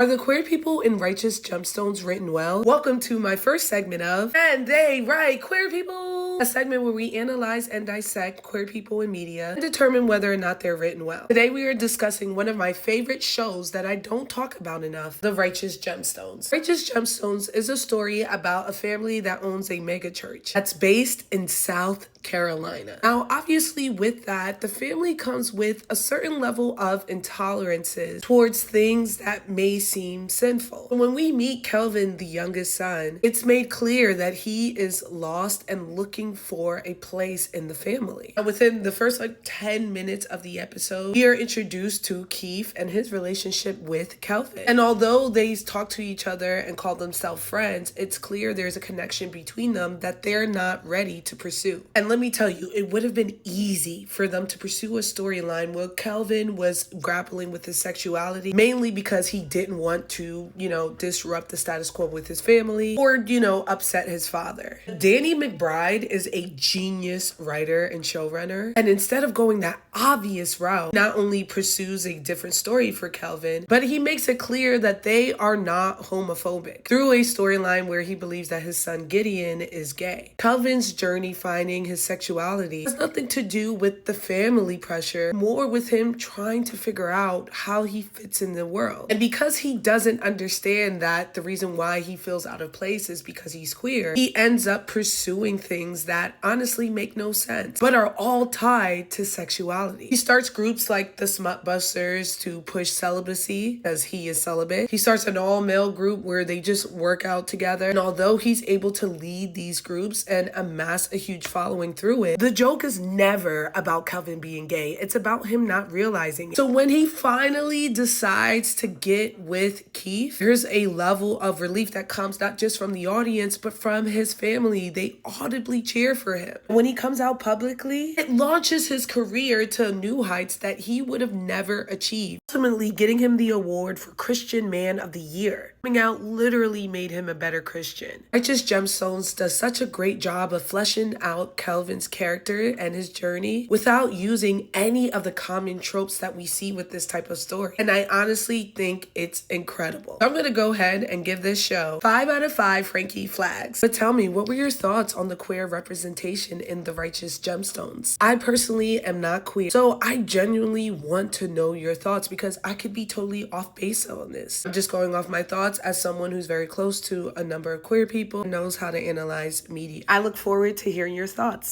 Are the queer people in Righteous Gemstones written well? Welcome to my first segment of And They Write Queer People, a segment where we analyze and dissect queer people in media and determine whether or not they're written well. Today we are discussing one of my favorite shows that I don't talk about enough, The Righteous Gemstones. Righteous Gemstones is a story about a family that owns a mega church that's based in South Carolina. Now, obviously with that, the family comes with a certain level of intolerances towards things that may seem sinful. When we meet Kelvin, the youngest son, it's made clear that he is lost and looking for a place in the family. And within the first 10 minutes of the episode, we are introduced to Keith and his relationship with Kelvin. And although they talk to each other and call themselves friends, it's clear there's a connection between them that they're not ready to pursue. And let me tell you, it would have been easy for them to pursue a storyline where Kelvin was grappling with his sexuality, mainly because he didn't want to, disrupt the status quo with his family or, upset his father. Danny McBride is a genius writer and showrunner. And instead of going that obvious route, not only pursues a different story for Kelvin, but he makes it clear that they are not homophobic through a storyline where he believes that his son Gideon is gay. Kelvin's journey finding his sexuality has nothing to do with the family pressure, more with him trying to figure out how he fits in the world. And because he doesn't understand that the reason why he feels out of place is because he's queer, he ends up pursuing things that honestly make no sense, but are all tied to sexuality. He starts groups like the Smut Busters to push celibacy because he is celibate. He starts an all-male group where they just work out together. And although he's able to lead these groups and amass a huge following through it, the joke is never about Kelvin being gay. It's about him not realizing it. So when he finally decides to get with Keith, there's a level of relief that comes not just from the audience, but from his family. They audibly cheer for him. When he comes out publicly, it launches his career to new heights that he would have never achieved, ultimately getting him the award for Christian Man of the Year. Coming out literally made him a better Christian. Righteous Gemstones does such a great job of fleshing out Kelvin's character and his journey without using any of the common tropes that we see with this type of story. And I honestly think it's incredible. I'm going to go ahead and give this show 5 out of 5 Frankie flags. But tell me, what were your thoughts on the queer representation in The Righteous Gemstones? I personally am not queer, so I genuinely want to know your thoughts because I could be totally off base on this. I'm just going off my thoughts as someone who's very close to a number of queer people and knows how to analyze media. I look forward to hearing your thoughts.